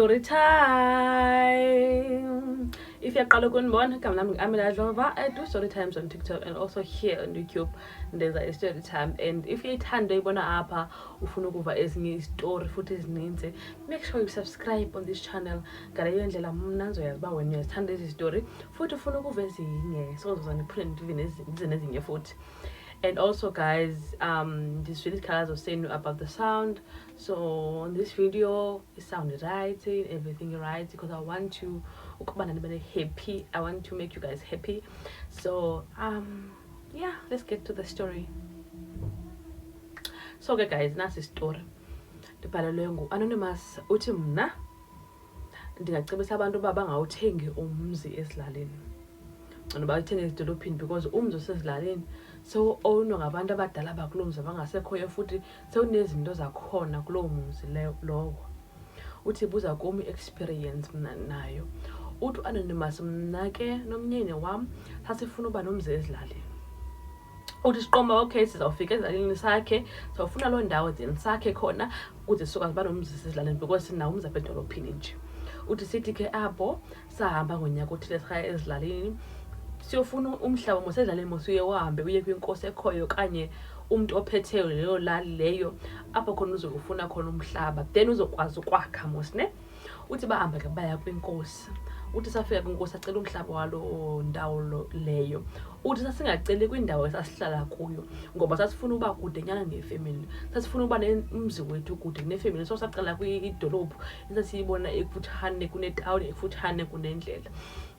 Story time. If you're Kalukun, come I'm Amila Jova. I do story times on TikTok and also here on YouTube. There's a story time. And if you're Tande Bona Apa, Ufunukuva is new story footage names, make sure you subscribe on this channel. Garayandela Munanzo as well when you're Tande story. Photo Funukuva is in so on the print in your foot. And also guys, these video colors are saying about the sound. So on this video it sounded right, everything right, because I want to happy. I want to make you guys happy. So yeah, let's get to the story. So okay guys, nasi story ndibhalelwe ngu-anonymous uthi mna ndingacebisa abantu uba bangawuthengi umzi ezilalini noba uthenge ezidolophini, because umzi osezilalini sewuownwa ngabantu abadala bakuloo mzi abangasekhoyo, futhi sewunezinto zakhona kuloo mzi lowo. Uthi buza kum experience mna nayo. Uthi anonymous mna ke nomnyeni wam sasifuna uba nomzi ezilalini. Uthi siqomba okay, sizawufika ezilalini sakhe, sawufuna loo ndawo then sakhe khona ukuze sikwazi uba nomzi ezilalini, because sinawo umzi apha edolophini nje. Uthi sithi ke apho sahamba ngonyaka othile sirhaya ezilalini, siyofuna umhlaba mosezilalini mosuye wahambe uye kwinkosi ekhoyo okanye umuntu ophetheyo leyo lali leyo apho khona uzokufuna khona umhlaba, then uzokwazi ukwakha mosne. Uthi bahamba ke baya kwinkosi. Uthi safika kwinkosi acela umhlaba walo ndawo leyo. Uthi sasingaceli kwindawo esasihlala kuyo ngoba sasifuna uba kude nyana nefamily, sasifuna uba nomzi wethu kude nefamily, so saqala kwidolophu esasiyibona ekufutshane kunetawuni, ekufutshane kunendlela.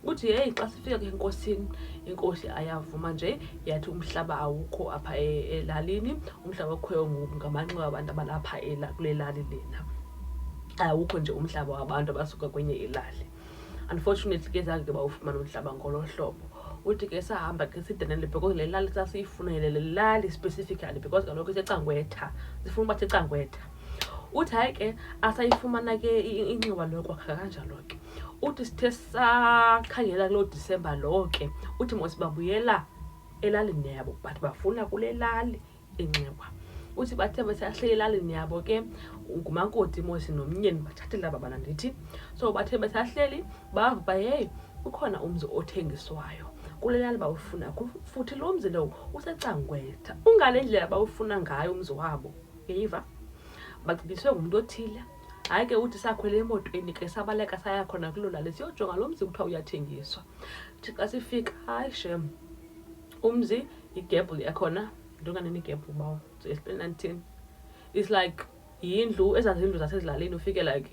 Uthi hey, xa sifika ke enkosini, inkosi ayavuma nje, yathi umhlaba awukho apha elalini, umhlaba okhoyo ngamanxiwa abantu abalapha kule lali lena, awukho nje umhlaba wabantu abasuka kwenye ilali. Unfortunately ke zange bawufumana umhlaba ngolo hlobo. Uthi ke sahamba ke sidenele because le lali sasiyifunele le lali specifically because kaloku isecangwetha, sifuna uba secangwetha. Uthi hayi ke asayifumana ke inxiwa lokwakha kanjalo ke. Uthi sithe sakhangela kulo December lo ke, uthi mos babuyela elalini yabo but bafuna kule lali inxiwa. Uthi bathe besahleli elalini yabo ke ngumakoti mosi nomnyeni bathathela babana ndithi. So bathe besahleli bava hey, ukhona umzi othengiswayo kule lali bawufuna, futhi lo mzi lo usecangwetha, ungale ndlela bawufuna ngayo umzi wabo. Yiva bacebiswe ngumuntu othile. Hayi ke uthi sakhwele emotweni ke sabaleka saya khona kuloo lali siyojonga lo mzi kuthiwa uyathengiswa. Thi xa sifika hayi shem, umzi igebhu yakhona ntonganeni igebhu bawo so explain until it's like yindlu, ezazindlu zasezilalini ufike like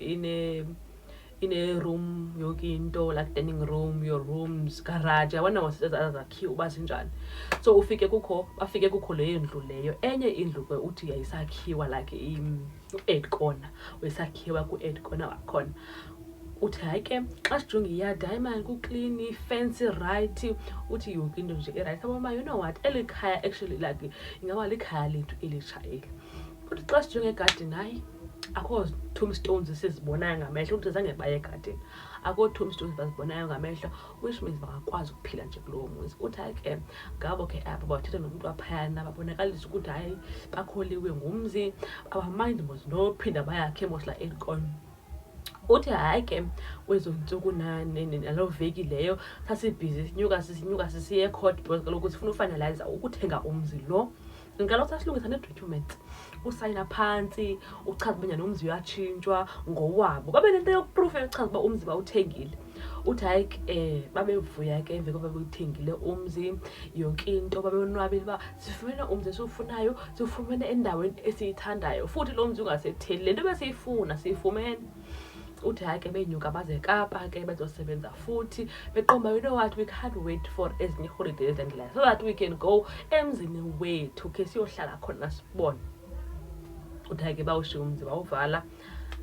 ine room yonke into, like dining room, your rooms, garage, yabona wasezakhiwa uba zinjani. So bafike kukho leyo ndlu leyo. Enye indlu ke uthi yayisakhiwa like u-8 corner, wesakhiwa ku-8 corner wakhona. Uthi hayi ke xa sijonga iyadi hayi mani kuclean, fancy right, uthi yonke into nje right. Abama you know what, eli khaya actually like ingaba likhaya lethu elitsha eli. Uthi xa sijonga egadini hayi akho tombstones esizibonayo ngamehlo, uthi zange baye egadini, akho tombstones bazibonayo ngamehlo, which means bangakwazi ukuphila nje kulowo muzi. Uthi hayi ke ngabo ke apha bathetha nomuntu waphayana, babonakalisa ukuthi hayi bakholiwe ngumzi, abamind mos nophinda bayakhe mos la elikon. Uthi hayi ke kwezo ntsuku nalo veki leyo sasibhizi sinyuka sisiye ecourt because kaloku sifuna ufinalize ukuthenga umzi lo. Ngalo sasilungisa ne-documents, usayina phansi uchaza uba nomzi uyatshintshwa ngowabo, babe nento yokuproof echaza uba umzi bawuthengile. Uthi hayi ke babevuya ke emva koba bewuthengile umzi, yonke into babewonwabile uba sifumene umzi esiwufunayo, siwufumene endaweni esiyithandayo, futhi lo mzi ungasetheli, le nto besiyifuna siyifumene. Uthi hayi ke benyuka baze eKapa ke bezosebenza futhi beqomba you know what, we can't wait for ezinye holidays and like so that we can go emzini wethu ke siyohlala khona sibone. Uthi hayi ke bawushiya umzi bawuvala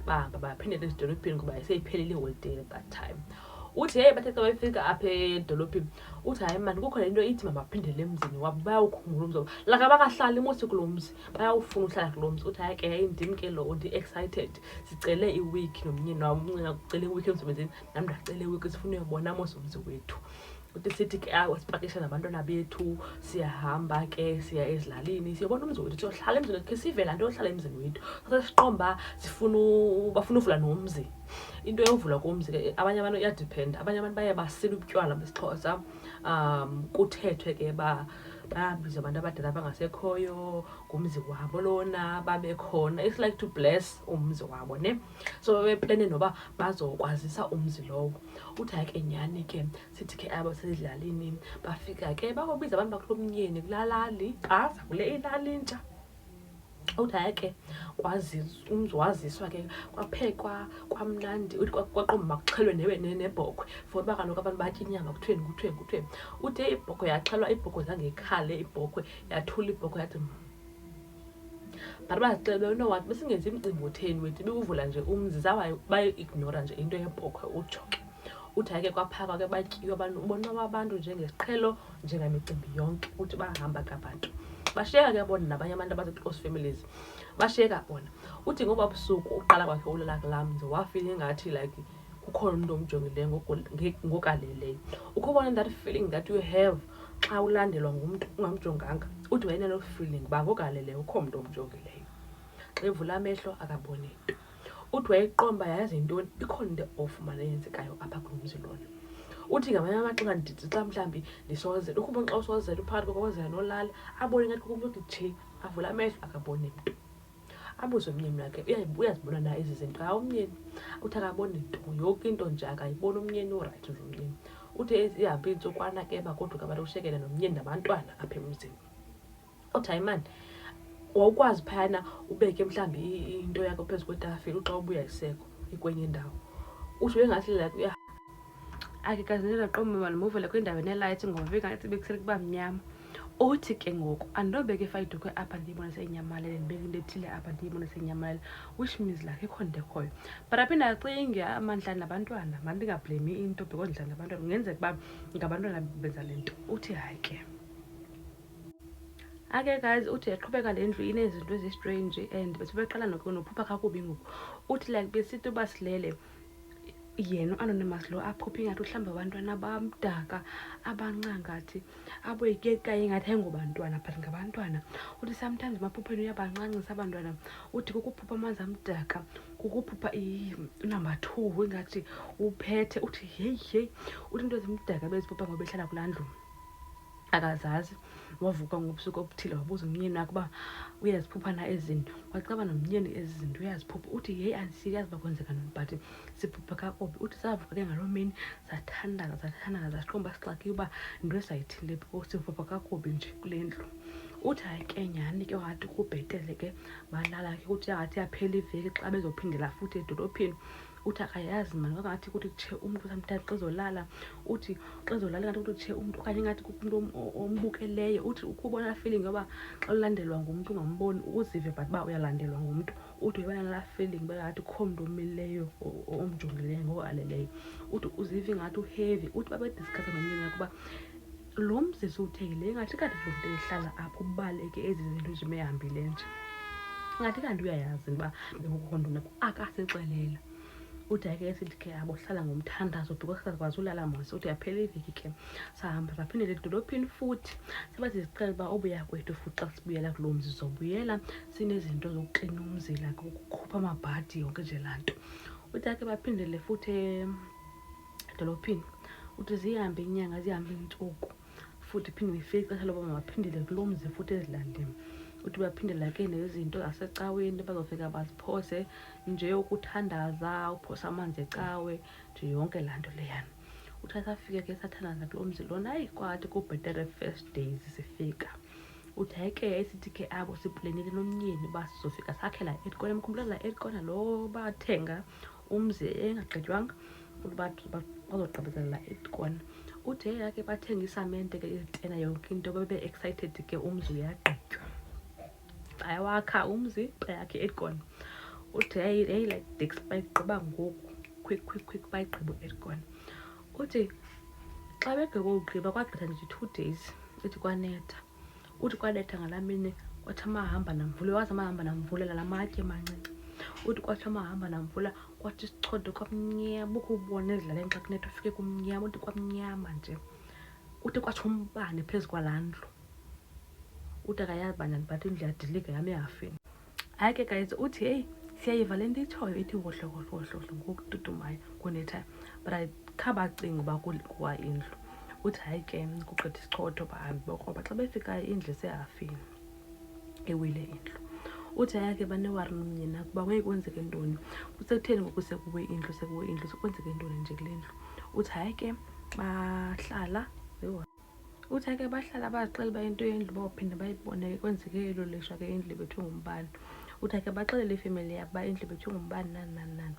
bahamba baphindela ezidolophini kuba seyiphelile holiday at that time. Uthi hey bathe xa befika apha edolophini, uthi hayi mani kukho le nto ithi mabaphindele emzini wabo, bayawukhumbula umzi wabo, like abakahlali mosi kulo mzi bayawufuna uhlala kulo mzi. Uthi hayi ke hayi ndim ke lo ndi-excited, sicele iweek nomnyeni wam, ucela iweek emsebenzini, nam ndacela iweek sifuna uyobona mos umzi wethu. uthi sithi ke sipakisha nabantwana bethu siyahamba ke siya ezilalini siyobona umzi wethu siyohlala emzini wethu sive laa nto yohlala emzini wethu sasiqomba bafuna uvula nomzi into yovula komzi ke abanye abantu iyadiphenda abanye abantu baye basile ubutywala besixhosa kuthethwe ke babiza abantu abadala bangasekhoyo ngumzi wabo lona babe khona. It's like to bless umzi wabo ne, so beplane noba bazokwazisa umzi lowo. Uthi hayi ke nyhani ke sithi ke abo sezilalini bafika ke bayobiza abantu bakulo mnyeni kulalali aza kule ilali intsha. Uthi hayi ke umzi waziswa ke kwaphekwa kwamnandi uthi kwaqomba kuxhelwe nebhokhwe for uba kaloku abantu batya inyama kuthweni. Uthi ibhokhwe yaxhelwa ibhokhwe zange ikhale ibhokhwe yathula ibhokhwe yathi but bazixelele you know what besingenzi imicimbi otheni wethu bekuvula nje umzi bayi-ignora nje into yebhokhwe utsho ke. Uthi hayi ke kwaphakwa ke batyiwe abantu ubonwa abantu njengesiqhelo njengemicimbi yonke. Uthi bahamba ke abantu bashiyeka ke bona nabanye abantu abazii-close families bashiyeka bona. Uthi ngoba busuku uqala kwakhe ulala kulaa mzi wafile ingathi like kukhona umntu omjongileyo ngokaleleyo. Ukho ubona that feeling that you have xa ulandelwa ngumntu ungamjonganga. Uthi wayenalo feeling uba ngokaleleyo ukho umntu omjongileyo. Xa evula amehlo akaboni nto. Uthi wayeqomba yazi yintoni ikhona into ofumana eyenzekayo apha kumzi lona. Uthi ngamanye amaxesha ndithi xa mhlawumbi ndisozela ukho ubona xa usozela uphakathi kokozela nolala abone ngathi kumntu uthi tshe avula amehlo akaboni mntu. Abuze umyeni wakhe uyazibona na ezi zinto umyeni. Uthi akaboni nto yonke into nje akayibona umyeni orayithi nje umyeni. Uthi ihambe intsukwana ke bagoduka abantu ushekele nomyeni nabantwana apha emzini. Uthi hayi mani wawukwazi phayana ubeke mhlawumbi into yakho phezu kwetafile xa ubuya iseko ikwenye indawo. Uthi uyengathi like akikazinela qombe mali muvele kwindawo nelight ngoba veka ngathi bekusele kuba mnyama. Uthi ke ngoku andinobeka ifayidukwe apha ndiyibone seyinyamalele ndibeke into ethile apha ndiyibone seyinyamalele which means like ikho nto ekhoyo. But aphinda acinge amandla nabantwana mandingablame into because ndidla nabantwana kungenzeka uba ngabantwana benza le nto. Uthi hayi ke ake guys uthi yaqhubeka le ndlu inezinto ezistrange and besebeqala nophupha kakubi ngoku. Uthi like besithi uba silele yena anonymous lo aphupha ingathi uhlamba abantwana bamdaka abancangathi aboyikekayo ingathi ayingobantwana but ngabantwana. Uthi sometimes emaphupheni uyabancancisa abantwana. Uthi kukuphupha amanzi amdaka kukuphupha number 2 ingathi uphethe. Uthi heyi uthi into ezimdaka beziphupha ngoba behlala kulaa ndlu akazazi. Wavuka ngobusuku obuthile wabuza umyeni wakhe uba uyaziphupha na ezinto wacaba nomyeni ezi zinto uyaziphupha. Uthi heyi andisiyazi uba kwenzeka ntoni but siphupha kakubi. Uthi savuka ke ngaloo mini sathandaza zasiqomba sixakile uba into esayithile because siphupha kakubi nje kule ndlu. Uthi hayi ke nyhani ke wathi kubhetele ke balala ke. Uthi yathi yaphela iveki xa bezophindela futhi edolophini. Uthi akayazi mani kangathi kuthi kutshe umntu sometimes xezolala. Uthi xezolala ngathi kuthi kutshe umntu okanye ngathi kumuntu ombukeleyo. Uthi ukubona feeling yoba xa ulandelwa ngumntu ungamboni uzive but uba uyalandelwa ngumntu. Uthi uyibona la feeling bengathi kho mntu omileyo omjongileyo ngokaleleyo. Uthi uzive ngathi uheavy. Uthi babediscussa nomyeni wakhe uba lo mzi siwuthengile ingathi kanti loo nto ehlala apho ubaleke ezi zinto zimehambile nje ngathi kanti uyayazi uba bekukho ntoni akasixelela. Uthi hayi ke sithi ke abohlala ngomthandazo because sakwazi ulala mos. Uthi yaphela iveki ke sahamba saphindela edolophini futhi sibathi sicela uba obuya kwethu futhi xa sibuyela kulo mzi zobuyela sinezinto zokuklina umzi like ukukhupha amabhadi yonke nje laa nto. Uthi hayi ke baphindele futhi edolophini. Uthi zihambe inyanga zihambe iintsuku futhi phinde ifike ixesha loba mabaphindele kulo mzi futhi ezilandini. Uthi baphindela ke nezinto zasecaweni bazofika baziphose nje ukuthandaza uphosa amanzi ecawe nje yonke laa nto leyana. Uthi asafike ke sathandaza kulo mzi lona hayi kwathi kubhetere first days sifika. Uthi hayi ke esithi ke abo siplenile nomyeni uba sizofika sakhela etikona emkhumbula etikona lo bathenga umzi engagqitywanga ukuthi bazogqibezela etikona. Uthi heyi yakhe bathengisa amente ke itena yonke into bebe excited ke umzi uyagqitywa. Bayawakha umzi bayakhe etikona. Uthi hey like Dix bayigqiba ngoku quick bayigqiba etikona. Uthi xa begqiba ugqiba kwagqitha nje 2 days ethi kwanetha. Uthi kwanetha ngalaa mini kwathi amahamba namvula wazi amahamba namvula la matye mancinci. Uthi kwathi amahamba namvula kwathi isichotho kwamnyama ukubona ezilaleni xa kunetha ufike kumnyama. Uthi kwamnyama nje uthi kwatsho umbane phezu kwalaa ndlu. Uthi akayazi banjani but indlu yadilika yam ehafini. Hayi ke guys, uthi hey, siyayiva le nto itshoyo ithi wohlohlohlohlo ngokututumayo kunethayo, but ayikhabacinga uba kuwa indlu. Uthi hayi ke kugqitha isichotho bahambi bokroba, xa befika indlu sehafini ewile indlu. Uthi hayi ke banewari nomnyeni kuba ngeke kwenzeke ntoni, kusekutheni ngoku sekuwe indlu kwenzeke ntoni nje kule ndlu. Uthi hayi ke bahlala uthi hayi ke bahlala bazixela uba into yendlu bawuphinde bayibone kwenzeke elo lishwa ke indlu bethwe ngumbane. Uthi hayi ke baxelele ifemeli yabo uba indlu bethwe ngumbane nani.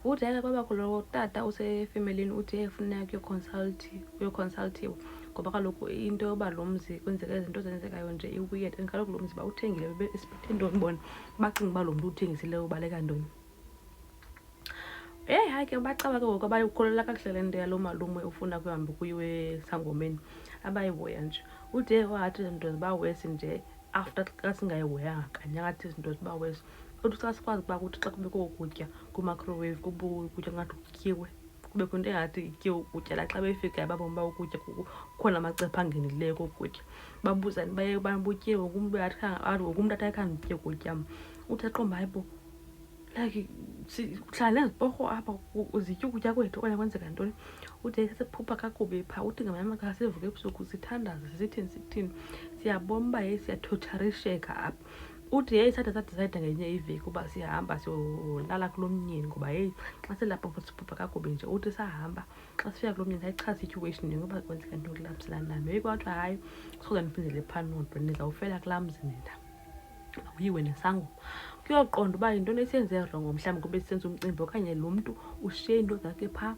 Uthi hayi ke kwabakho lo tata usefemelini, uthi efuneka kuyoconsultiwe ngoba kaloku into yoba lo mzi kwenzeka izinto zenzekayo nje i-weird, and kaloku lo mzi bawuthengile besiphethe ntoni bona, bacinga uba lo mntu uthengisileyo ubaleka ntoni. Hayi ke bacaba ke ngoku abayikholela kakuhle le nto yalo malume ufuna kuhambe kuyiwe esangomeni, abayihoya nje. Uthi wathi izinto ziba wesi nje after xa singayihoyanga kanye, ngathi izinto ziba wesi. Uthi xa sikwazi ukuba kuthi xa kubekho ukutya ku-microwave kubuye ukutya ngathi kutyiwe, kubekho into engathi ityiwe ukutya. La xa befikayo babona uba ukutya kukhona amacephe angenileyo kokutya, babuzane baye butyiwe, ngoku umntu athi ayikhange utye ukutya. Uthi aqomba hayi bo, like sihlala neziporho apha uzitya ukutya kwethu okanye kwenzeka ntoni. Uthi sephupha kakubi phaa. Uthi ngamanye amaxesha sivuke ebusuku sithandaza sithini siyabona uba siyathotsharisheka apha. Uthi sathi ngenye iveki uba siyahamba siyolala kulo mnyeni ngoba xa selapho siphupha kakubi nje. Uthi sahamba xa sifika kulo mnyeni sayichaza situation ngoba kwenzeka ntoni kulaa mzi nani. Kwathiwa hayi soze niphindele phaa nodwa, nizawufela kulaa mzi nina, uyiwe nesangoma. Kuyoqonda uba yintoni esiyenze rongo mhlawumbi kube sisenza umcimbi okanye lo mntu ushiye into zakhe phaa.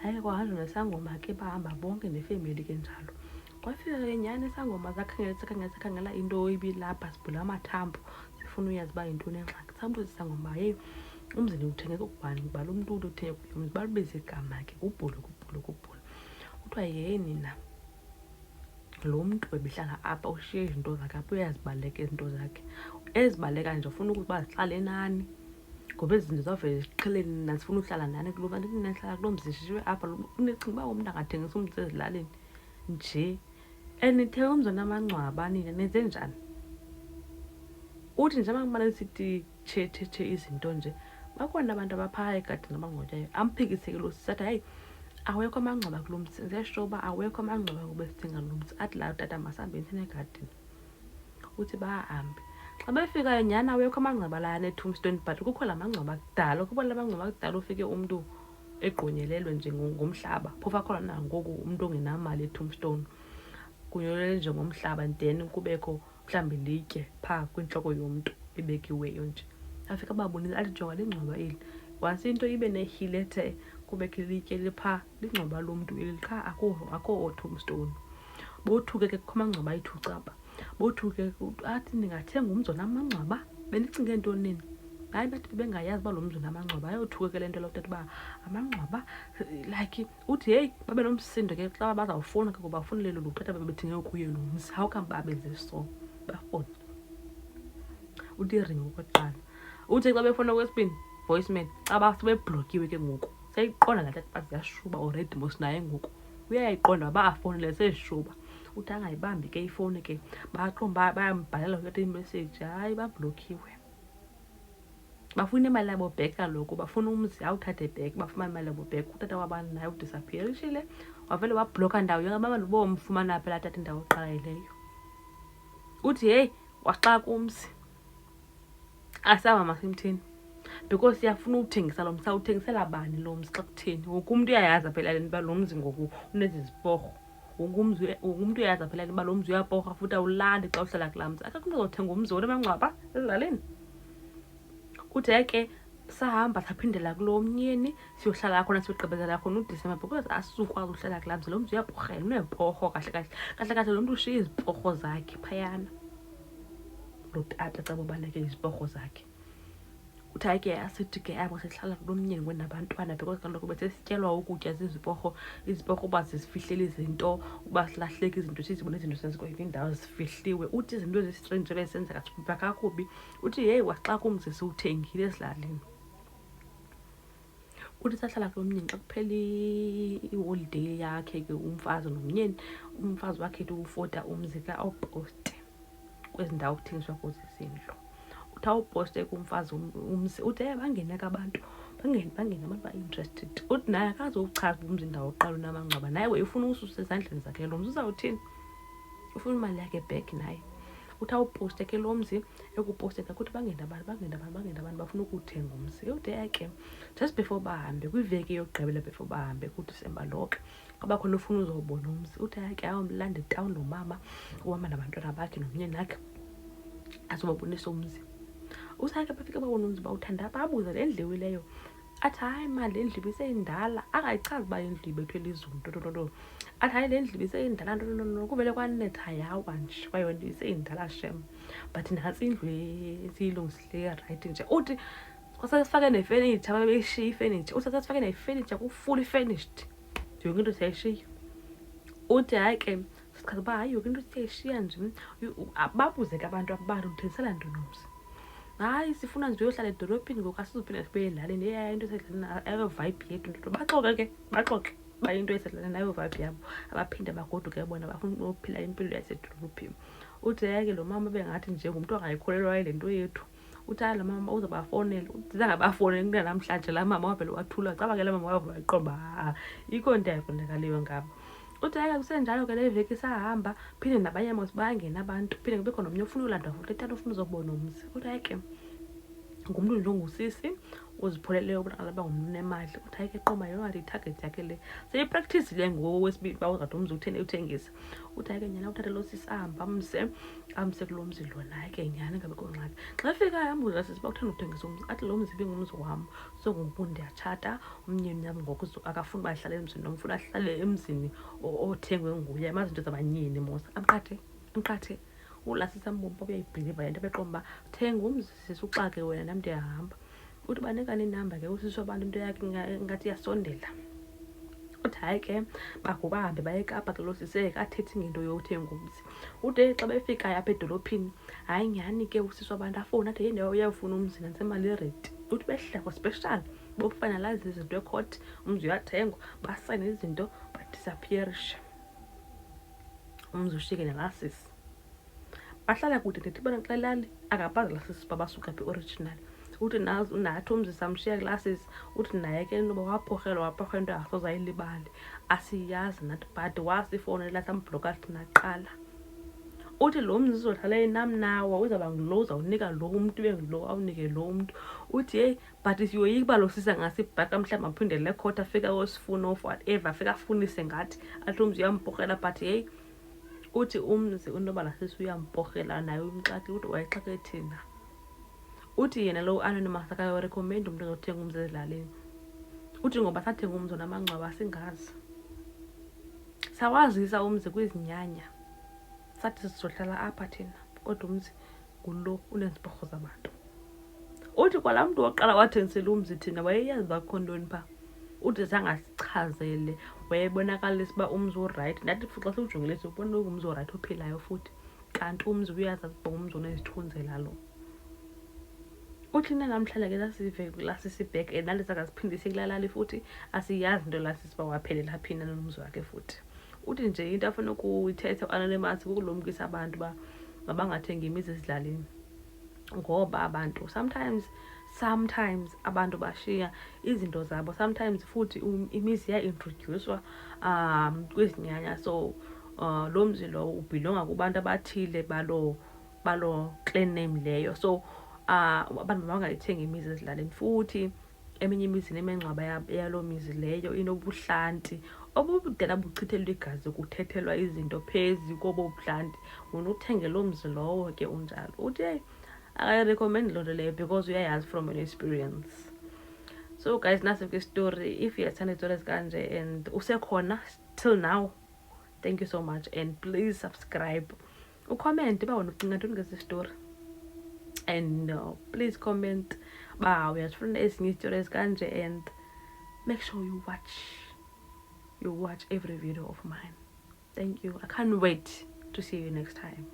Hayi kwahanjwa nesangoma ke bahamba bonke nefemeli ke njalo. Kwafika ke nyhani esangoma sakhangela into ibilapha, sibhula amathambo sifuna uyazi uba yintoni engxaki. Sambuza isangoma umzi niwuthenge kubani, kuba lo mntu uthenge kulo mzi balubiza igama ke kubhulu. Kuthiwa nina lo mntu ebehlala apha ushiye izinto zakhe apha, uyazibaleka izinto zakhe ezibaleka nje, ufuna ukuba zihlale nani ngoba ezi zinto zawuvele ziqhele nina, sifuna uhlala nani kulo bantu nihlala kulo mzi shishwe apha. Nicinga uba umntu angathengisa umzi ezilalini nje? Nithe umzi onamangcwaba nina nenze njani? Uthi nje amanqumane sithi tshe izinto nje, bakhona abantu abaphaa egadini abangcwatyayo. Amphikiseke lo sisi athi hayi awekho amangcwaba kulo mzi, ndiyasho uba awekho amangcwaba ngoba sithenga lo mzi. Athi laa tata masihambe nithini egadini. Uthi bahambe. Xa befikayo nyhani awekho amangcwaba laa ne-tombstone, but kukho la mangcwaba akudala. Kukho la mangcwaba akudala ufike umntu egqonyelelwe nje ngomhlaba, phofu akhona nangoku umntu ongenamali e-tombstone kunyolele nje ngomhlaba, then kubekho mhlawumbi litye phaa kwintloko yomntu ebekiweyo nje. Afika babonile athi jonga lingcwaba eli, once into ibe nehilethe kubekho ilitye liphaa, lingcwaba lomntu eli qha akho tombstone. Bothuke ke kukho amangcwaba ayi-2 caba. Bothuke athi ndingathenga umzi onamangcwaba, benicinge ntoni nini? Hayi bathi bengayazi uba lo mzi onamangcwaba. Ayothuke ke le nto lokuthetha uba amangcwaba like uthi heyi babe nomsindo ke xa bazawufuna ke ngoba bafunele lo tata bebethenge kuye lo mzi. How come babenze so? Bafona uthi iringi okokuqala. Uthi xa befona okwesibini voicemail, xa sebebhlokiwe ke ngoku seyiqonda laa tata uba ziyashuba already mos naye ngoku uyayiqonda uba afowunele seshuba. Uthi angayibambi ke ifowuni ke baqomba bayambhalela utata imessage, hayi babhlokiwe. Bafuna imali yabo back kaloku, bafuna umzi awuthathe back, bafumana imali yabo back. Utata wabani naye udisappearishile, wavele wabhloka ndawo yonke. Abantu bomfumana phi laa tata indawo oqalayileyo. Uthi heyi waxaka umzi, asaba masimthini because siyafuna uwuthengisa lo mzi. Sawuthengisela bani lo mzi xa kutheni? Wonke umntu uyayazi apha elalini uba lo mzi ngoku unezi ziporho. Wonke umntu uyayazi apha elalini uba lo mzi uyaporha futhi awulandi xa uhlala kulaa mzi. Akakho umntu azothenga umzi onamangcwaba ezilalini. Uthi ke sahamba saphindela kulo mnyeni siyohlala khona, siyogqibezela khona uDisemba because asizukwazi uhlala kulaa mzi. Lo mzi uyaporhela, uneeporho kahle lo mntu ushiye iziporho zakhe phayana. Lo tata xa bobaleke iziporho zakhe. Uthi hayi ke asithi ke abo sihlala kulo mnyeni nabantwana because kaloku besesityelwa ukutya ziziporho, iziporho uba zisifihlele izinto, uba silahleka izinto sizibone izinto senziwa kwiindawo zifihliwe. Uthi izinto ezistrenji bezenzeka siphupha kakubi. Uthi heyi waxaka umzi siwuthengile esilalini. uthi sahlala kulo mnyeni xa kuphela iholiday yakhe ke umfazi nomnyeni, umfazi wakhe ufota umzi ka awuposte kwezi ndawo kuthengiswa kuzo izindlu. Uthi awuposte kumfazi umzi uthi bangene abantu bangene abantu ba-interested. Uthi naye akazowuchaza umzi indawo oqala unamangcwaba, naye wayefuna ususa ezandleni zakhe lo mzi uzawuthini, ufuna imali yakhe back naye. Uthi awuposte ke lo mzi, ekuposteka kuthi bangene abantu bafuna ukuthenga umzi. Uthi ke just before bahambe kwiveki yokugqibela before bahambe kuDisemba lo ke kuba khona ufuna uzobona umzi. Uthi ke awumlanda etown lo mama uhamba nabantwana bakhe nomnyeni wakhe azobabonisa umzi. Uthi ke bafika babona umzi bawuthanda, babuza le ndlu leyo, athi hayi mali le ndlu ibiseyindala, akayichazi uba indlu ibethwe lizulu athi hayi le ndlu ibiseyindala kuvele kwanetha yawa nje kwaye into iseyindala shem, but nantsi indlu esiyilungisileyo right nje. Uthi kwasasifake nefurniture, babeyishiya ifurniture. Uthi sasifake nefurniture ku-fully furnished, yonke into siyayishiya. Uthi hayi ke sichaza uba hayi yonke into siyayishiya nje. Babuze ke abantu abantu uthengisela ntoni umzi. Hayi sifuna nje uyohlala edolophini ngoku asizophinda sibuye elalini. Into esedlaleni ayo vibe yethu nto. Baxoxe ba into esedlaleni nayo vibe yabo, abaphinde bagoduke bona bafuna ukuphila impilo yasedolophini. Uthi ke lo mama bengathi nje ngumntu ongayikholelwa le nto yethu. Uthi lo mama uzobafonela, uzangabafonela into namhlanje. La mama wavele wathula, caba ke la mama wavele waqomba ikho into yayiqondakaliyo ngabo. Uthi ke kusenjalo ke le veki isahamba, phinde nabanye mos bangena abantu, phinde kube khona omnye ufuna ulandwa futhi ethanda ufuna uzobona umzi. Uthi ke ngumntu nje ongusisi uzipholeleyo ubonakala uba ngumntu nemali. Uthi ke qoma yona i-target yakhe le seyipractice le ngowesibili ba uzade umzi uthengisa. Uthi ke nyana uthathe lo sisi ahamba amse kulo mzi lona ke nyana ngabe konxaki. Xa efika yambuza sisi bakuthanda ukuthengisa umzi, athi lo mzi bengumzi wam, so ngoku ndiyatshata, umnyeni wami ngoku akafuni bahlala emzini nomfuna ahlale emzini othengwe nguye, amazinto zabanyeni mosa amqathe ulasisa mbombo uyayibhiliva le nto beqomba thenga umzi sisi uxake wena nam ndiyahamba. Uthi banika nenamba ke usisi wabantu into yakhe ngathi iyasondela. Uthi ke bahambe baye eKapa ke lo sisi akathethi ngento yothenga umzi. Uthi xa befika apha edolophini hayi nyhani ke usisi wabantu afowuni athi yindawo uyawufuna umzi nansemali eredi. Uthi behleko special bokufinalize izinto ecourt, umzi uyathengwa, basayine izinto badisappearishe umzi ushiyeke nelasisi. Bahlala kude ndithibona xelali akabazi lasisi babasuka phi original. Uthi nathi umzi samshiya glasses. Uthi naye ke noba waporhelwa into asozayilibali asiyazi nathi, but wasifowunela sambhloka thina qala. Uthi lo mzi uzohlala enam nawo uzawuba ngulo uzawunika lo umntu bengulo awunike lo umntu. Uthi hey but siyoyika uba lo sisa ngasibhaka mhlawumbi aphindele ekhota afika osifuna of whatever afika afunise ngathi athi umzi uyamporhela, but hey uthi umzi unoba lasisi uyamporhela naye umxaki. Uthi wayexake thina. Uthi yena lo anonymous akayorecommend umntu ozothenga umzi ezilalini. Uthi ngoba sathenga umzi namangcwaba singazi, sawazisa umzi kwizinyanya sathi sizohlala apha thina kodwa umzi ngulo unezibhorho zabantu. Uthi kwalaa mntu waqala wathengisela umzi thina wayeyazi uba kukho ntoni phaa. Uthi zangasichazele wayebonakalisa uba umzi urayithi. Nathi xa siwujongile sibona umzi orayithi ophilayo futhi, kanti umzi uyazazi uba umzi unezithunzela lo. Uthi namhlanje ke lasive lasisibhek enalisa akasiphindise kulalali futhi asiyazi into lasisi uba waphelela phina nomzi wakhe futhi. Uthi nje into afuna ukuyithetha anonymous kukulumkisa abantu uba mabangathengi imizi ezilalini ngoba abantu sometimes abantu bashiya izinto zabo, sometimes futhi imizi yaintroducewa kwizinyanya, so lo mzi lo ubhilonga kubantu abathile balo clan name leyo, so abantu bangayithengi imizi ezilalini. Futhi eminye imizi nemengcwaba yalo mizi leyo inobuhlanti obubudala buchithelwa igazi kuthethelwa izinto phezi kobo buhlanti. Wena uthenge lo mzi lowo ke unjalo. Uthi I recommend loo nto leyo because uyayazi from an experience. So guys, nasi ke story. If you attended stories kanje and usekhona till now, thank you so much, and please subscribe, ucomment uba wena ucinga ntoni ngesi story, and please comment uba uyazifuna ezinye stories kanje, and make sure you watch every video of mine. Thank you. I can't wait to see you next time.